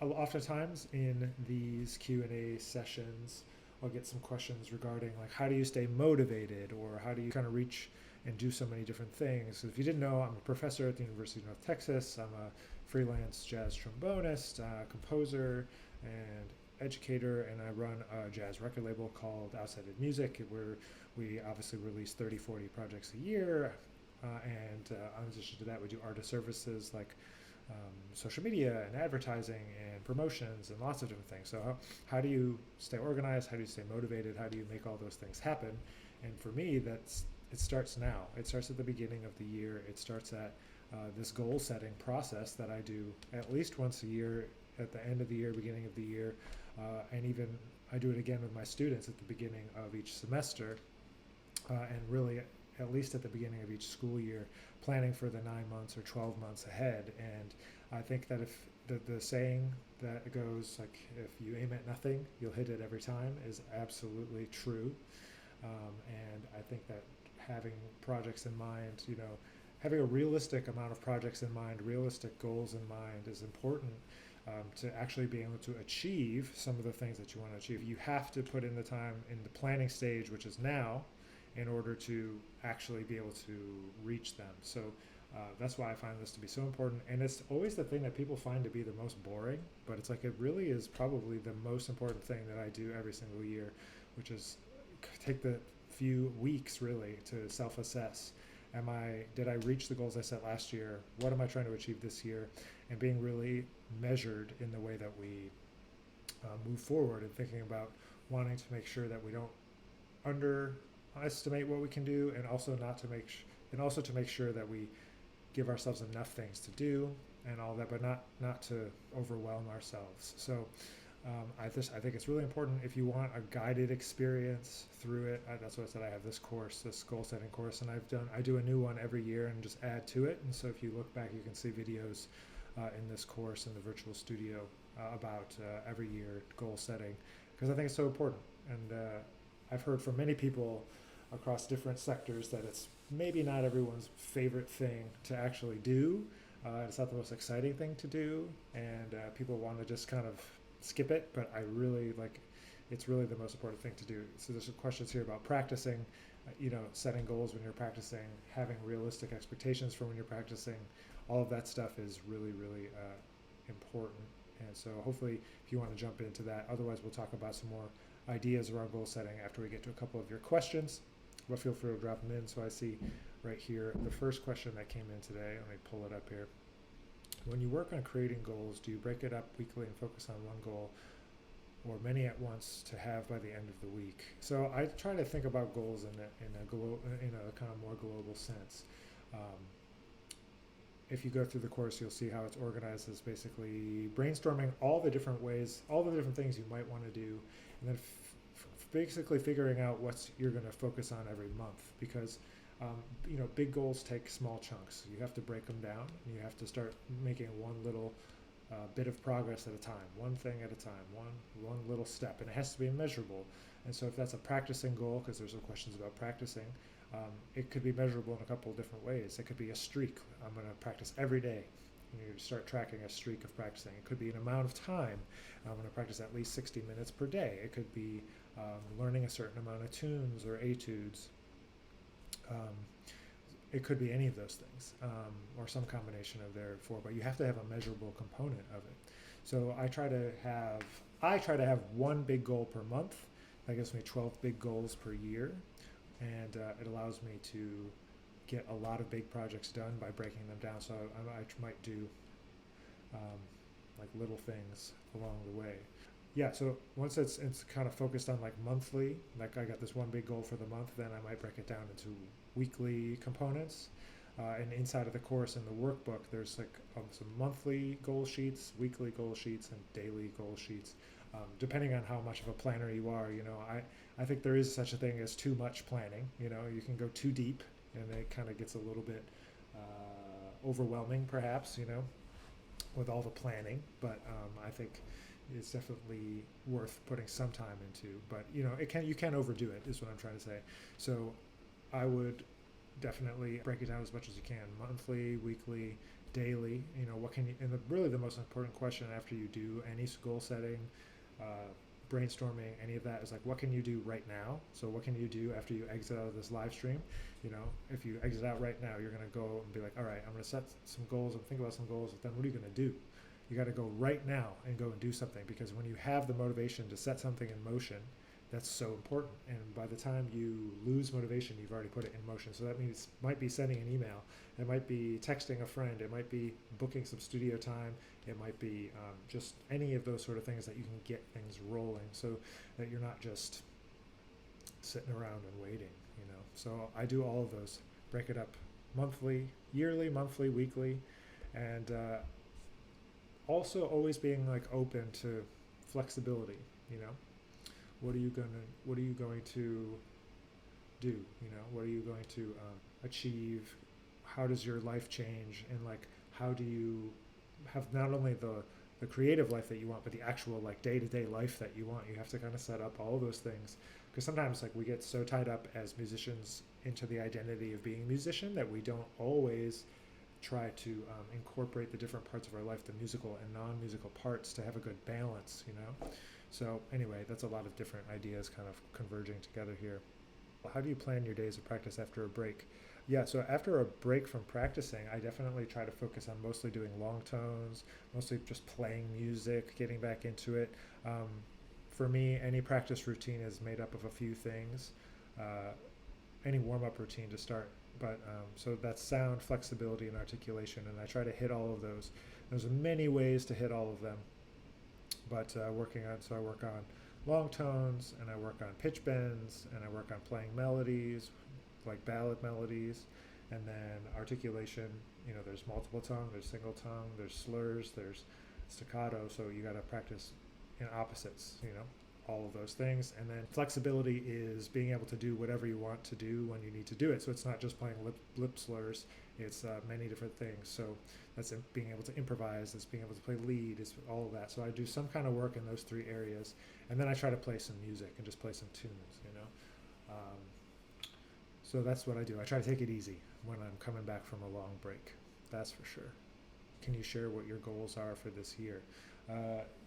oftentimes in these Q&A sessions, I'll get some questions regarding like how do you stay motivated, or how do you kind of reach and do so many different things. So if you didn't know, I'm a professor at the University of North Texas. I'm a freelance jazz trombonist, composer, and educator, and I run a jazz record label called Outside Music, where we obviously release 30, 40 projects a year. And in addition to that, we do artist services like social media and advertising and promotions and lots of different things. So how do you stay organized? How do you stay motivated? How do you make all those things happen? And for me, it starts now. It starts at the beginning of the year. It starts at this goal setting process that I do at least once a year, at the end of the year, beginning of the year, and even I do it again with my students at the beginning of each semester, and really at least at the beginning of each school year, planning for the 9 months or 12 months ahead. And I think that if the saying that goes like, if you aim at nothing, you'll hit it every time, is absolutely true. And I think that having projects in mind, having a realistic amount of projects in mind, realistic goals in mind is important to actually be able to achieve some of the things that you want to achieve. You have to put in the time in the planning stage, which is now, in order to actually be able to reach them. So that's why I find this to be so important. And it's always the thing that people find to be the most boring, but it's like it really is probably the most important thing that I do every single year, which is take the few weeks really to self-assess. Did I reach the goals I set last year? What am I trying to achieve this year? And being really measured in the way that we move forward, and thinking about wanting to make sure that we don't underestimate what we can do, and also to make sure that we give ourselves enough things to do and all that, but not to overwhelm ourselves. So I think it's really important if you want a guided experience through it. That's what I said. I have this goal setting course, and I do a new one every year and just add to it. And so if you look back, you can see videos in this course in the virtual studio about every year goal setting, because I think it's so important. And I've heard from many people across different sectors that it's maybe not everyone's favorite thing to actually do. It's not the most exciting thing to do, and people want to just kind of skip it, but I really it's really the most important thing to do. So there's some questions here about practicing, setting goals when you're practicing, having realistic expectations for when you're practicing. All of that stuff is really, really important. And so hopefully if you want to jump into that, otherwise we'll talk about some more ideas around goal setting after we get to a couple of your questions. But feel free to drop them in. So I see right here the first question that came in today. Let me pull it up here. When you work on creating goals, do you break it up weekly and focus on one goal, or many at once to have by the end of the week? So I try to think about goals in a kind of more global sense. If you go through the course, you'll see how it's organized as basically brainstorming all the different ways, all the different things you might want to do, and then basically figuring out what you're going to focus on every month. Because big goals take small chunks. You have to break them down, and you have to start making one little bit of progress at a time, one thing at a time, one little step, and it has to be measurable. And so if that's a practicing goal, because there's some questions about practicing, it could be measurable in a couple of different ways. It could be a streak. I'm going to practice every day. You start tracking a streak of practicing. It could be an amount of time. I'm going to practice at least 60 minutes per day. It could be learning a certain amount of tunes or etudes. It could be any of those things, or some combination of their four, but you have to have a measurable component of it. So I try to have one big goal per month. That gives me 12 big goals per year, and it allows me to get a lot of big projects done by breaking them down. So I might do like little things along the way. Yeah, so once it's kind of focused on like monthly, like I got this one big goal for the month, then I might break it down into weekly components. And inside of the course in the workbook, there's like some monthly goal sheets, weekly goal sheets, and daily goal sheets. Depending on how much of a planner you are, I think there is such a thing as too much planning. You can go too deep, and it kind of gets a little bit overwhelming, perhaps, with all the planning. But I think it's definitely worth putting some time into. But you can overdo it, is what I'm trying to say. So I would definitely break it down as much as you can, monthly, weekly, daily. What can you, and really the most important question after you do any goal setting, uh, brainstorming, any of that is like, what can you do right now? So what can you do after you exit out of this live stream? If you exit out right now, you're going to go and be like, all right, I'm going to set some goals and think about some goals. But then what are you going to do? You got to go right now and go and do something, because when you have the motivation to set something in motion, that's so important. And by the time you lose motivation, you've already put it in motion. So that means it might be sending an email, it might be texting a friend, it might be booking some studio time, it might be just any of those sort of things that you can get things rolling, so that you're not just sitting around and waiting. So I do all of those, break it up monthly, yearly, monthly, weekly, and also always being like open to flexibility. What are you going to do? What are you going to achieve? How does your life change? And like, how do you have not only the creative life that you want, but the actual like day-to-day life that you want? You have to kind of set up all of those things, because sometimes like we get so tied up as musicians into the identity of being a musician that we don't always try to incorporate the different parts of our life, the musical and non-musical parts, to have a good balance. So anyway, that's a lot of different ideas kind of converging together here. How do you plan your days of practice after a break? Yeah, so after a break from practicing, I definitely try to focus on mostly doing long tones, mostly just playing music, getting back into it. For me, any practice routine is made up of a few things. Any warm-up routine to start, but so that's sound, flexibility, and articulation, and I try to hit all of those. There's many ways to hit all of them, but I work on long tones, and I work on pitch bends, and I work on playing melodies, like ballad melodies, and then articulation. There's multiple tongue, there's single tongue, there's slurs, there's staccato, so you got to practice in opposites, all of those things. And then flexibility is being able to do whatever you want to do when you need to do it. So it's not just playing lip slurs, it's many different things. So that's being able to improvise, it's being able to play lead, it's all of that. So I do some kind of work in those three areas, and then I try to play some music and just play some tunes. So that's what I do. I try to take it easy when I'm coming back from a long break, that's for sure. Can you share what your goals are for this year?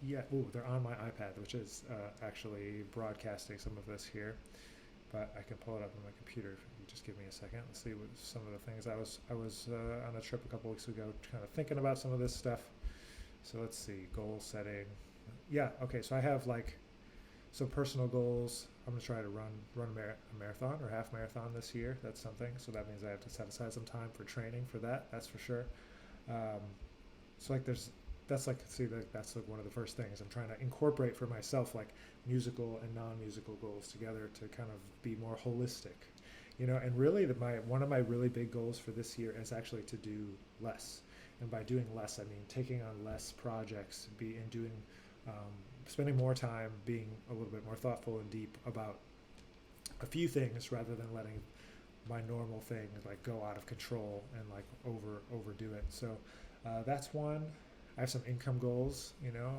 Yeah, they're on my iPad, which is actually broadcasting some of this here, but I can pull it up on my computer. If you just give me a second, let's see what some of the things. I was on a trip a couple weeks ago, kind of thinking about some of this stuff. So let's see, goal setting. Yeah, okay. So I have some personal goals. I'm gonna try to run a marathon or half marathon this year. That's something. So that means I have to set aside some time for training for that. That's for sure. So that's one of the first things I'm trying to incorporate for myself, like musical and non-musical goals together to kind of be more holistic, and really one of my really big goals for this year is actually to do less. And by doing less, I mean taking on less projects, spending more time being a little bit more thoughtful and deep about a few things, rather than letting my normal thing like go out of control and like overdo it. So that's one. I have some income goals,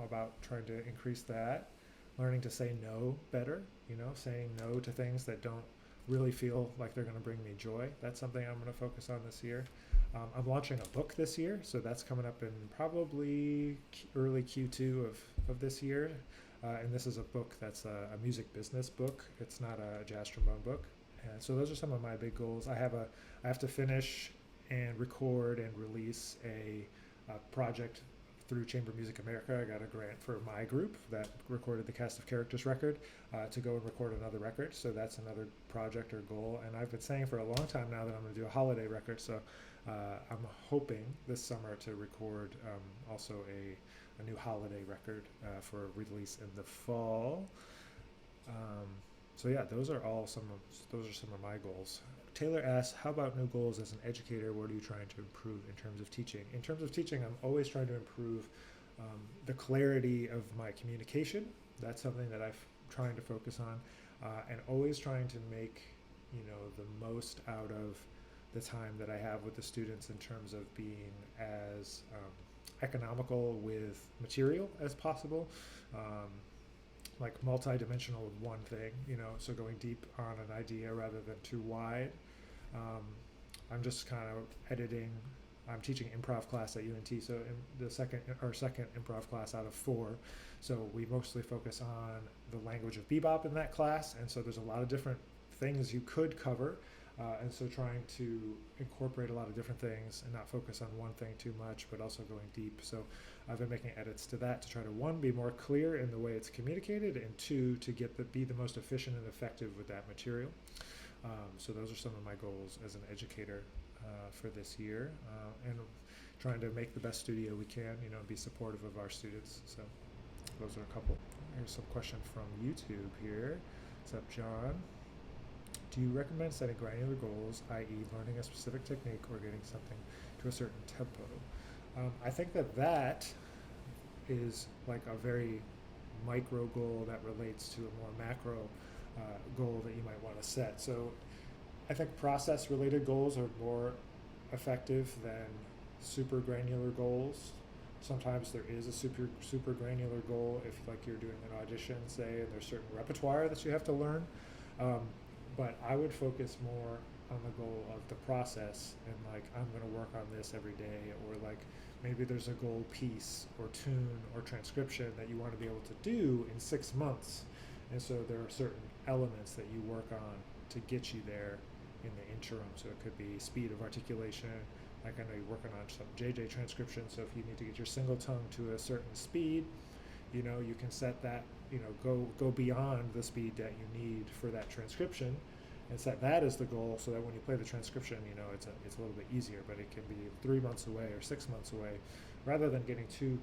about trying to increase that, learning to say no better, saying no to things that don't really feel like they're going to bring me joy. That's something I'm going to focus on this year. I'm launching a book this year, so that's coming up in probably early Q2 of this year. And this is a book that's a music business book. It's not a jazz trombone book. And so those are some of my big goals. I have to finish and record and release a project through Chamber Music America. I got a grant for my group that recorded the Cast of Characters record to go and record another record. So that's another project or goal. And I've been saying for a long time now that I'm going to do a holiday record. So I'm hoping this summer to record also a new holiday record for release in the fall. So yeah, those are some of my goals. Taylor asks, how about new goals as an educator? What are you trying to improve in terms of teaching? In terms of teaching, I'm always trying to improve the clarity of my communication. That's something that I'm trying to focus on, and always trying to make the most out of the time that I have with the students in terms of being as economical with material as possible. Like multi-dimensional with one thing, so going deep on an idea rather than too wide. I'm just kind of editing I'm teaching improv class at UNT, so in the second improv class out of 4. So we mostly focus on the language of bebop in that class, and so there's a lot of different things you could cover. And so trying to incorporate a lot of different things and not focus on one thing too much, but also going deep. So I've been making edits to that to try to, 1, be more clear in the way it's communicated, and 2, to be the most efficient and effective with that material. So those are some of my goals as an educator for this year, and trying to make the best studio we can, and be supportive of our students. So those are a couple. Here's some question from YouTube here. What's up, John? Do you recommend setting granular goals, i.e. learning a specific technique or getting something to a certain tempo? I think that is like a very micro goal that relates to a more macro goal that you might want to set. So I think process related goals are more effective than super granular goals. Sometimes there is a super granular goal if like you're doing an audition, say, and there's certain repertoire that you have to learn. But I would focus more on the goal of the process, and like, I'm going to work on this every day, or like maybe there's a goal piece or tune or transcription that you want to be able to do in 6 months. And so there are certain elements that you work on to get you there in the interim. So it could be speed of articulation. Like, I know you're working on some JJ transcription, so if you need to get your single tongue to a certain speed, you can set that, go beyond the speed that you need for that transcription, and set that as the goal, so that when you play the transcription, it's a little bit easier. But it can be 3 months away or 6 months away, rather than getting too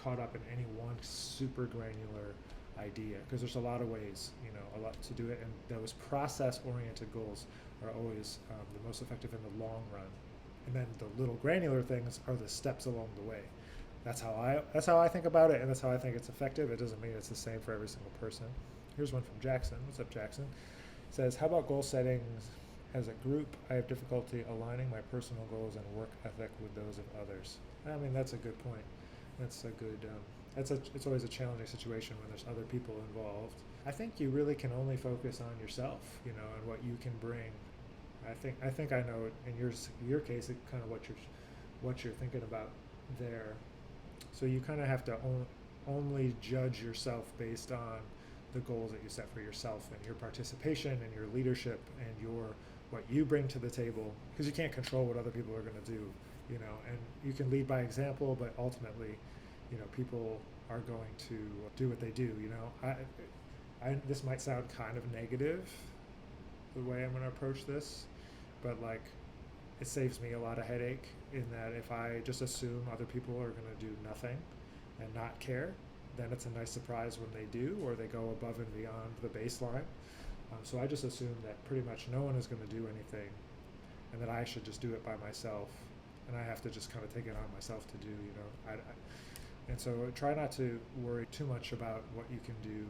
caught up in any one super granular idea, because there's a lot of ways, a lot to do it, and those process-oriented goals are always the most effective in the long run. And then the little granular things are the steps along the way. That's how I think about it, and that's how I think it's effective. It doesn't mean it's the same for every single person. Here's one from Jackson. What's up, Jackson? It says, how about goal settings as a group? I have difficulty aligning my personal goals and work ethic with those of others. I mean, that's a good point. That's a good, it's always a challenging situation when there's other people involved. I think you really can only focus on yourself, and what you can bring. I think I know in your case, it kind of what you're thinking about there. So you kind of have to only judge yourself based on the goals that you set for yourself, and your participation and your leadership and what you bring to the table, because you can't control what other people are going to do, and you can lead by example, but ultimately, people are going to do what they do. This might sound kind of negative, the way I'm going to approach this, but like, it saves me a lot of headache in that if I just assume other people are going to do nothing and not care, then it's a nice surprise when they do, or they go above and beyond the baseline. So I just assume that pretty much no one is going to do anything, and that I should just do it by myself, and I have to just kind of take it on myself to do, and so try not to worry too much about what you can do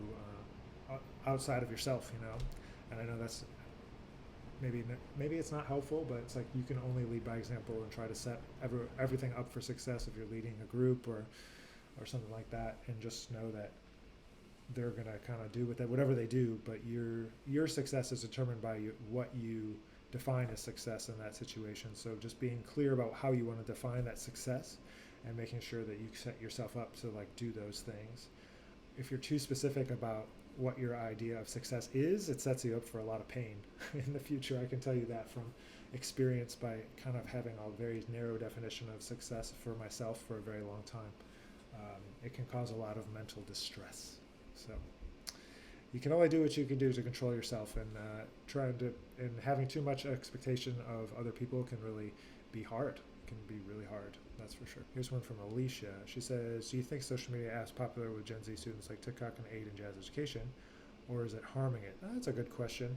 outside of yourself, and I know that's maybe it's not helpful, but it's like you can only lead by example and try to set everything up for success if you're leading a group or something like that, and just know that they're going to kind of do with that whatever they do, but your success is determined by what you define as success in that situation. So just being clear about how you want to define that success, and making sure that you set yourself up to like do those things. If you're too specific about what your idea of success is, it sets you up for a lot of pain in the future. I can tell you that from experience, by kind of having a very narrow definition of success for myself for a very long time. It can cause a lot of mental distress. So you can only do what you can do to control yourself, and having too much expectation of other people can really be hard. It can be really hard, that's for sure. Here's one from Alicia. She says, do you think social media apps popular with Gen Z students like TikTok and aid in jazz education, or is it harming it? That's a good question.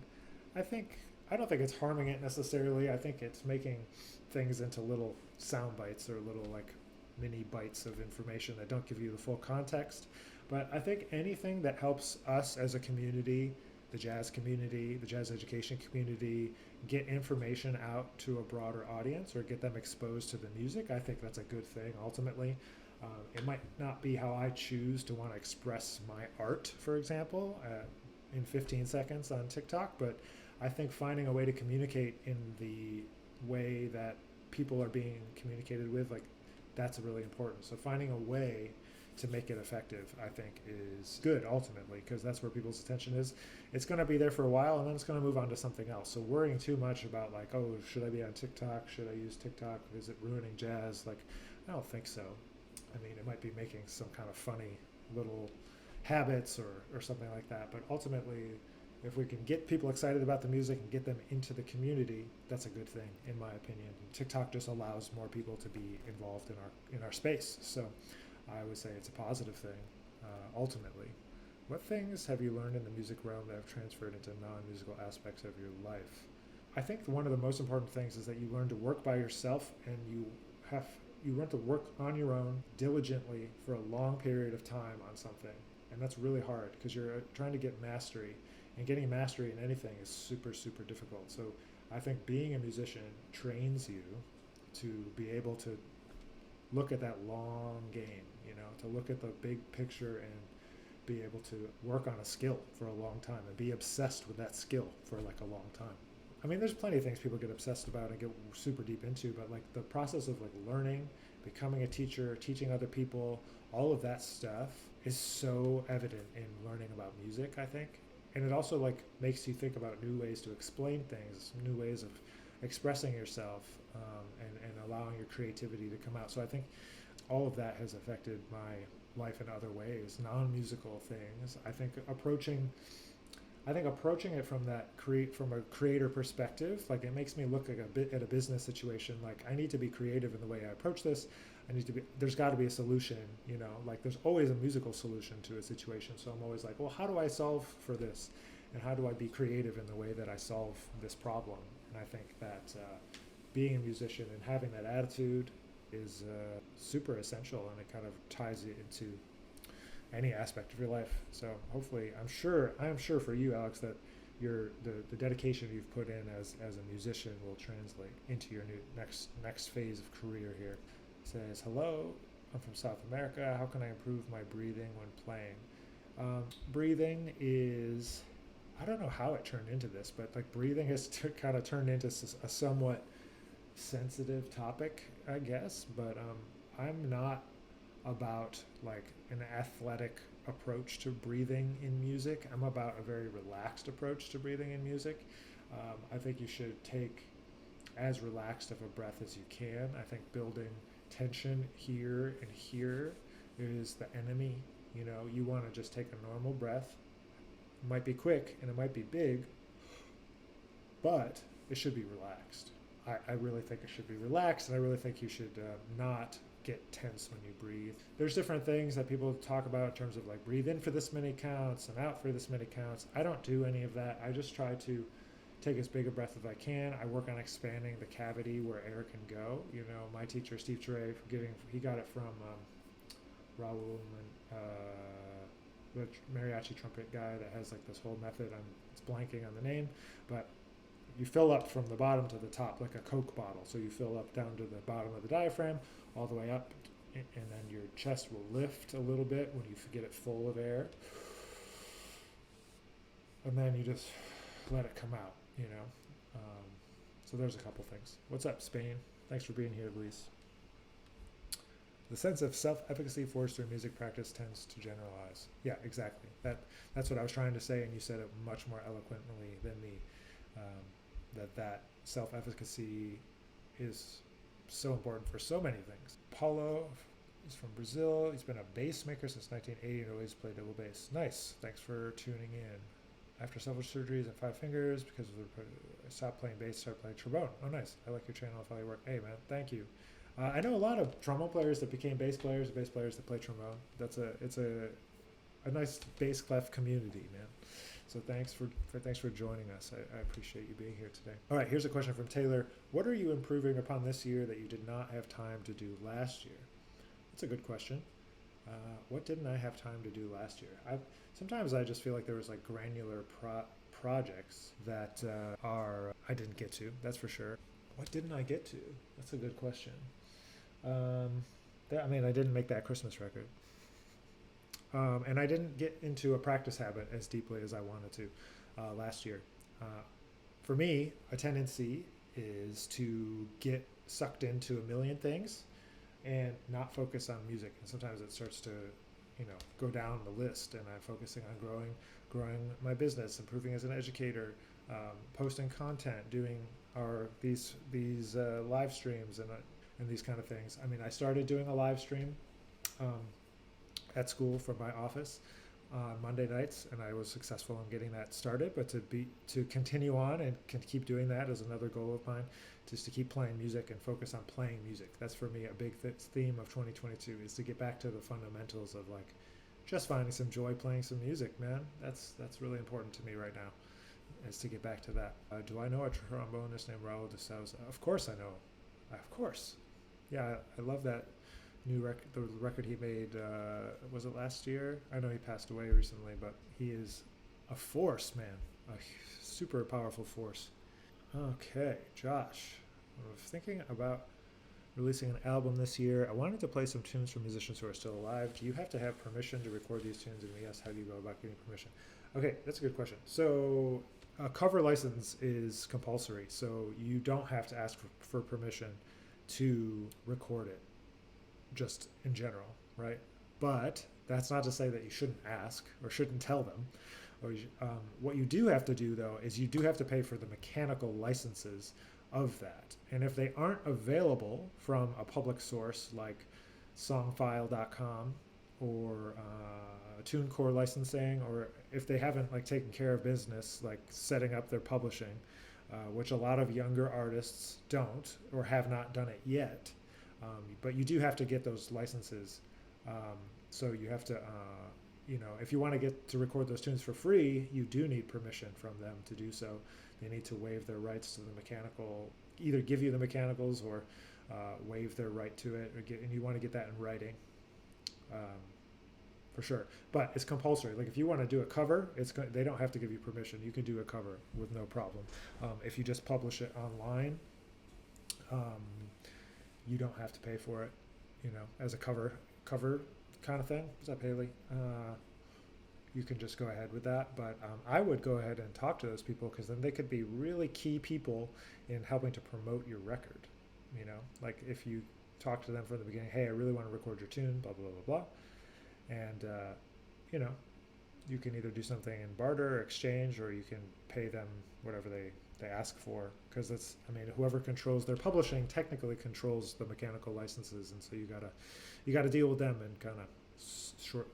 I don't think it's harming it necessarily. I think it's making things into little sound bites, or little like mini bites of information that don't give you the full context. But I think anything that helps us as a community, the jazz education community, get information out to a broader audience, or get them exposed to the music, I think that's a good thing ultimately. It might not be how I choose to want to express my art, for example, in 15 seconds on TikTok, but I think finding a way to communicate in the way that people are being communicated with, like that's really important. So finding a way to make it effective, I think, is good ultimately, because that's where people's attention is. It's going to be there for a while, and then it's going to move on to something else. So worrying too much about like, oh, should I be on TikTok? Should I use TikTok? Is it ruining jazz? Like, I don't think so. I mean, it might be making some kind of funny little habits or something like that, but ultimately, if we can get people excited about the music and get them into the community, that's a good thing, in my opinion. And TikTok just allows more people to be involved in our space. So I would say it's a positive thing, ultimately. What things have you learned in the music realm that have transferred into non-musical aspects of your life? I think one of the most important things is that you learn to work by yourself, and you learn to work on your own diligently for a long period of time on something. And that's really hard because you're trying to get mastery, and getting mastery in anything is super, super difficult. So I think being a musician trains you to be able to look at that long game, to look at the big picture and be able to work on a skill for a long time and be obsessed with that skill for like a long time. I mean, there's plenty of things people get obsessed about and get super deep into, but like the process of like learning, becoming a teacher, teaching other people, all of that stuff is so evident in learning about music, I think. And it also like makes you think about new ways to explain things, new ways of expressing yourself, and allowing your creativity to come out. So I think all of that has affected my life in other ways, non-musical things. I think approaching it from from a creator perspective, like it makes me look like at a business situation. Like I need to be creative in the way I approach this. There's got to be a solution, like there's always a musical solution to a situation. So I'm always like, well, how do I solve for this? And how do I be creative in the way that I solve this problem? And I think that being a musician and having that attitude is super essential, and it kind of ties you into any aspect of your life. So hopefully, I'm sure for you, Alex, that the dedication you've put in as a musician will translate into your new next phase of career here. It says, hello, I'm from South America. How can I improve my breathing when playing? Breathing is, I don't know how it turned into this, but like breathing has kind of turned into a somewhat sensitive topic, I guess. But I'm not about like an athletic approach to breathing in music. I'm about a very relaxed approach to breathing in music. I think you should take as relaxed of a breath as you can. I think building tension here and here is the enemy. You want to just take a normal breath. It might be quick and it might be big, but it should be relaxed. I really think it should be relaxed, and I really think you should not get tense when you breathe. There's different things that people talk about in terms of like breathe in for this many counts and out for this many counts. I don't do any of that. I just try to take as big a breath as I can. I work on expanding the cavity where air can go. My teacher, Steve Trey, he got it from Raul, the mariachi trumpet guy that has like this whole method. It's blanking on the name, but you fill up from the bottom to the top like a Coke bottle. So you fill up down to the bottom of the diaphragm, all the way up, and then your chest will lift a little bit when you get it full of air. And then you just let it come out, So there's a couple things. What's up, Spain? Thanks for being here, Luis. The sense of self-efficacy forced through music practice tends to generalize. Yeah, exactly. That's what I was trying to say, and you said it much more eloquently than me. That self-efficacy is so important for so many things. Paulo is from Brazil. He's been a bass maker since 1980 and always played double bass. Nice. Thanks for tuning in. After several surgeries and 5 fingers, because I stopped playing bass, started playing trombone. Oh, nice. I like your channel. I follow your work. Hey, man. Thank you. I know a lot of trombone players that became bass players, and bass players that play trombone. It's a nice bass clef community, man. So thanks for joining us. I appreciate you being here today. All right, here's a question from Taylor. What are you improving upon this year that you did not have time to do last year? That's a good question. What didn't I have time to do last year? Sometimes I just feel like there was like granular projects that I didn't get to. That's for sure. What didn't I get to? That's a good question. I didn't make that Christmas record. And I didn't get into a practice habit as deeply as I wanted to last year. For me, a tendency is to get sucked into a million things and not focus on music. And sometimes it starts to, go down the list, and I'm focusing on growing my business, improving as an educator, posting content, doing these live streams and these kind of things. I mean, I started doing a live stream um, at school from my office on Monday nights, and I was successful in getting that started. But to continue on and can keep doing that is another goal of mine, just to keep playing music and focus on playing music. That's for me a big theme of 2022, is to get back to the fundamentals of like just finding some joy playing some music, man. That's really important to me right now, is to get back to that. Do I know a trombonist named Raul de Souza? Of course I know him. Of course. Yeah, I love that new record. The record he made, was it last year? I know he passed away recently, but he is a force, man. A super powerful force. Okay, Josh. I'm thinking about releasing an album this year. I wanted to play some tunes from musicians who are still alive. Do you have to have permission to record these tunes? And yes, how do you go about getting permission? Okay, that's a good question. So a cover license is compulsory, so you don't have to ask for permission to record it, just in general, right? But that's not to say that you shouldn't ask or shouldn't tell them. Or what you do have to do, though, is you do have to pay for the mechanical licenses of that. And if they aren't available from a public source like songfile.com or TuneCore licensing, or if they haven't like taken care of business, like setting up their publishing, which a lot of younger artists don't or have not done it yet, but you do have to get those licenses. So you have to, if you want to get to record those tunes for free, you do need permission from them to do so. They need to waive their rights to the mechanical, either give you the mechanicals or waive their right to it, and you want to get that in writing, for sure. But it's compulsory. Like if you want to do a cover, they don't have to give you permission. You can do a cover with no problem. If you just publish it online, you don't have to pay for it, as a cover kind of thing. Is that Paley? You can just go ahead with that. But I would go ahead and talk to those people, because then they could be really key people in helping to promote your record. Like if you talk to them from the beginning, hey, I really want to record your tune, blah, blah, blah, blah. And, you can either do something in barter or exchange, or you can pay them whatever they ask for, because whoever controls their publishing technically controls the mechanical licenses, and so you gotta deal with them and kind of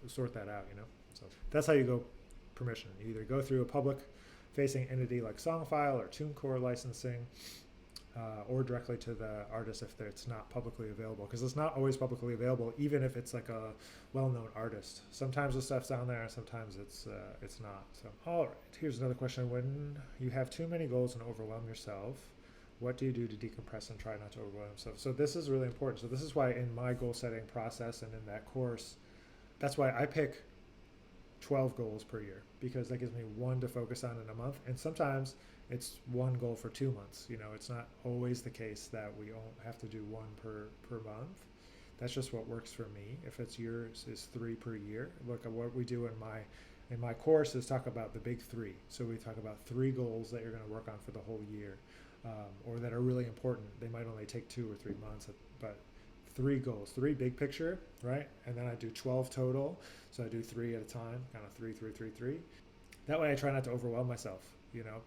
sort that out, So that's how you go permission. You either go through a public facing entity like Songfile or TuneCore licensing, or directly to the artist if it's not publicly available, because it's not always publicly available, even if it's like a well-known artist. Sometimes the stuff's down there, and sometimes it's not. So, all right, here's another question. When you have too many goals and overwhelm yourself, what do you do to decompress and try not to overwhelm yourself? So this is really important. So this is why in my goal-setting process and in that course, that's why I pick 12 goals per year, because that gives me one to focus on in a month. And sometimes it's one goal for 2 months. It's not always the case that we all have to do one per month. That's just what works for me. If it's yours, is 3 per year. Look at what we do in my course is talk about the big 3. So we talk about 3 goals that you're going to work on for the whole year, or that are really important. They might only take 2 or 3 months, but 3 goals, 3 big picture, right? And then I do 12 total. So I do 3 at a time, kind of 3, 3, 3, 3. That way I try not to overwhelm myself,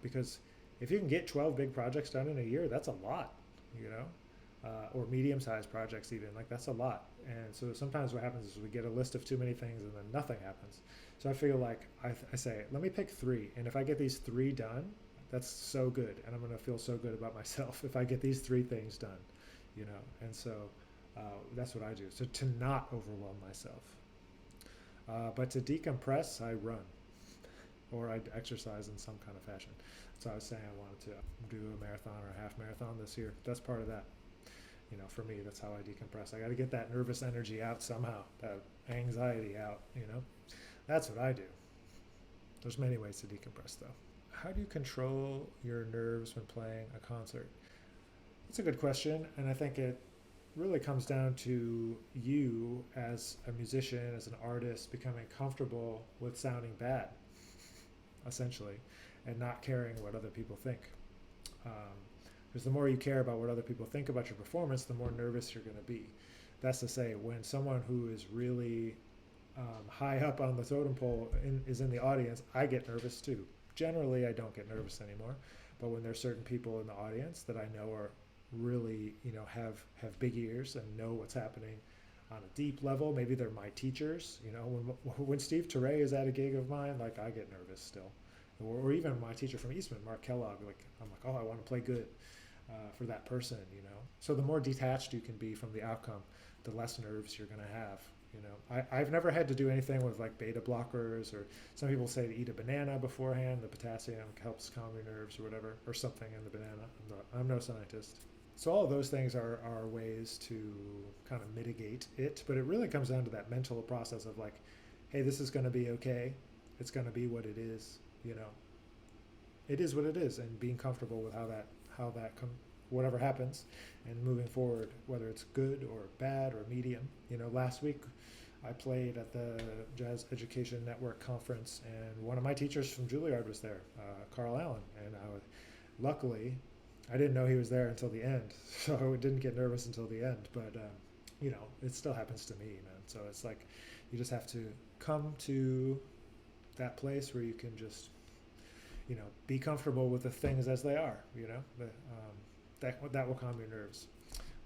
because if you can get 12 big projects done in a year, that's a lot, or medium-sized projects even, like that's a lot. And so sometimes what happens is we get a list of too many things and then nothing happens. So I feel like I say, let me pick 3. And if I get these 3 done, that's so good. And I'm going to feel so good about myself if I get these 3 things done, And so that's what I do. So to not overwhelm myself. But to decompress, I run. Or I exercise in some kind of fashion. So I was saying I wanted to do a marathon or a half marathon this year. That's part of that. For me, that's how I decompress. I got to get that nervous energy out somehow, that anxiety out, That's what I do. There's many ways to decompress, though. How do you control your nerves when playing a concert? That's a good question, and I think it really comes down to you as a musician, as an artist, becoming comfortable with sounding bad, essentially, and not caring what other people think. Because the more you care about what other people think about your performance, the more nervous you're going to be. That's to say, when someone who is really high up on the totem pole is in the audience, I get nervous too. Generally, I don't get nervous anymore, but when there's certain people in the audience that I know are really, have big ears and know what's happening on a deep level, maybe they're my teachers. When Steve Teray is at a gig of mine, like, I get nervous still, or even my teacher from Eastman, Mark Kellogg. Like, I'm like, oh, I want to play good for that person. So the more detached you can be from the outcome, the less nerves you're going to have. I've never had to do anything with like beta blockers, or some people say to eat a banana beforehand. The potassium helps calm your nerves or whatever, or something in the banana. I'm no scientist. So all of those things are ways to kind of mitigate it, but it really comes down to that mental process of like, hey, this is going to be okay. It's going to be what it is. It is what it is, and being comfortable with whatever happens, and moving forward, whether it's good or bad or medium. Last week I played at the Jazz Education Network conference, and one of my teachers from Juilliard was there, Carl Allen, and luckily I didn't know he was there until the end, so I didn't get nervous until the end. But it still happens to me, man. So it's like you just have to come to that place where you can just be comfortable with the things as they are. That will calm your nerves.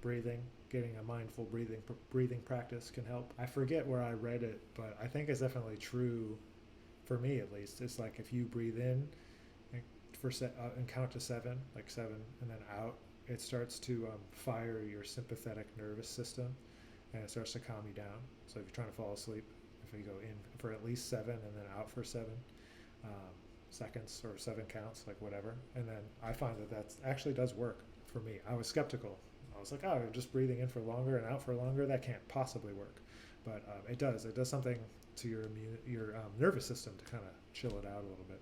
Breathing, getting a mindful breathing practice can help. I forget where I read it, but I think it's definitely true for me, at least. It's like if you breathe in and count to 7, like 7, and then out, it starts to fire your sympathetic nervous system, and it starts to calm you down. So if you're trying to fall asleep, if you go in for at least 7 and then out for 7 seconds or 7 counts, like whatever, and then I find that actually does work for me. I was skeptical. I was like, oh, just breathing in for longer and out for longer, that can't possibly work. But it does. It does something to your nervous system to kind of chill it out a little bit.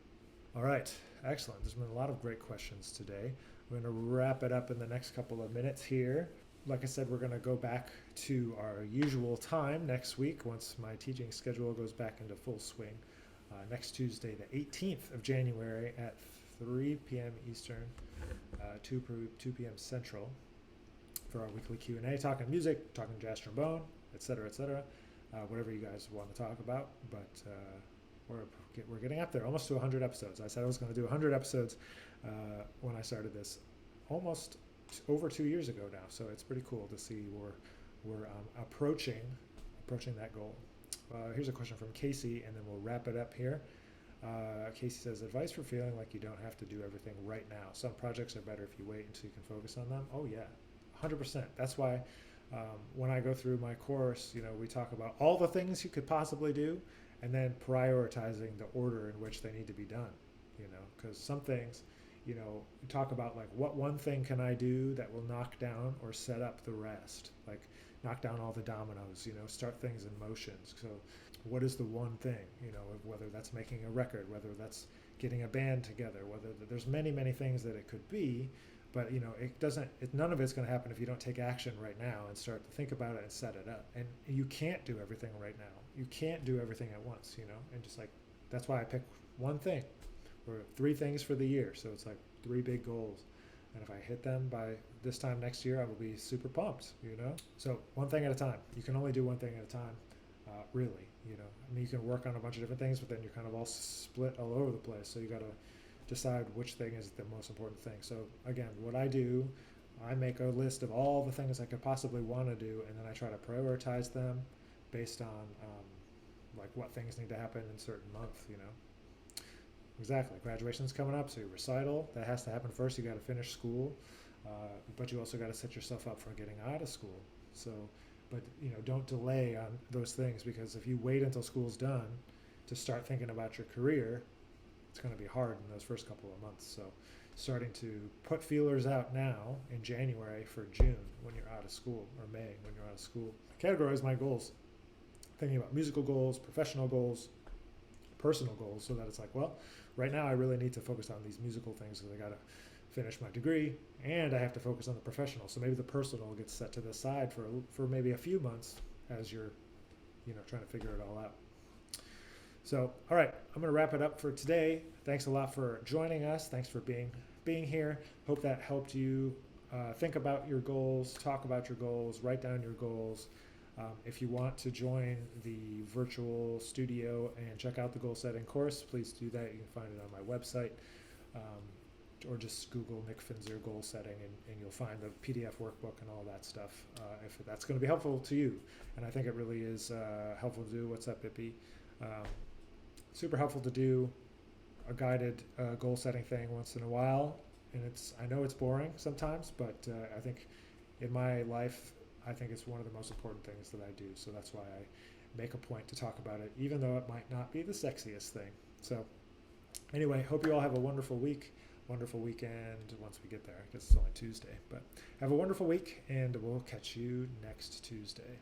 All right, excellent. There's been a lot of great questions today. We're going to wrap it up in the next couple of minutes here. Like I said, we're going to go back to our usual time next week once my teaching schedule goes back into full swing. Next Tuesday, the 18th of January at 3 p.m. Eastern, 2 p.m. Central, for our weekly Q&A, talking music, talking jazz trombone, etc., whatever you guys want to talk about. But we're getting up there, almost to 100 episodes. I said I was going to do 100 episodes when I started this almost over 2 years ago now. So it's pretty cool to see we're approaching that goal. Here's a question from Casey, and then we'll wrap it up here. Casey says, advice for feeling like you don't have to do everything right now. Some projects are better if you wait until you can focus on them. Oh yeah, 100%. That's why when I go through my course, we talk about all the things you could possibly do, and then prioritizing the order in which they need to be done. Because some things, we talk about like, what one thing can I do that will knock down or set up the rest? Like, knock down all the dominoes, start things in motion. So what is the one thing, whether that's making a record, whether that's getting a band together, whether there's many, many things that it could be, but none of it's going to happen if you don't take action right now and start to think about it and set it up. And you can't do everything right now. You can't do everything at once, and just like, that's why I pick one thing or 3 things for the year. So it's like 3 big goals. And if I hit them by this time next year, I will be super pumped, So one thing at a time. You can only do one thing at a time, really, you can work on a bunch of different things, but then you're kind of all split all over the place. So you got to decide which thing is the most important thing. So again, what I do, I make a list of all the things I could possibly want to do, and then I try to prioritize them based on like what things need to happen in a certain month, Exactly. Graduation's coming up, so your recital, that has to happen first. You got to finish school, but you also got to set yourself up for getting out of school. So, but don't delay on those things, because if you wait until school's done to start thinking about your career, it's going to be hard in those first couple of months. So, starting to put feelers out now in January for June when you're out of school, or May when you're out of school. Categorize my goals, thinking about musical goals, professional goals, personal goals, so that it's like, well, right now I really need to focus on these musical things because I got to finish my degree, and I have to focus on the professional. So maybe the personal gets set to the side for maybe a few months as you're trying to figure it all out. So, all right, I'm going to wrap it up for today. Thanks a lot for joining us. Thanks for being being here. Hope that helped you think about your goals, talk about your goals, write down your goals. If you want to join the virtual studio and check out the goal setting course, please do that. You can find it on my website, or just Google Nick Finzer goal setting, and you'll find the PDF workbook and all that stuff, if that's going to be helpful to you. And I think it really is helpful to do. What's up, Bippy? Super helpful to do a guided goal setting thing once in a while. And I know it's boring sometimes, but I think in my life, I think it's one of the most important things that I do. So that's why I make a point to talk about it, even though it might not be the sexiest thing. So anyway, hope you all have a wonderful week, wonderful weekend once we get there. I guess it's only Tuesday, but have a wonderful week, and we'll catch you next Tuesday.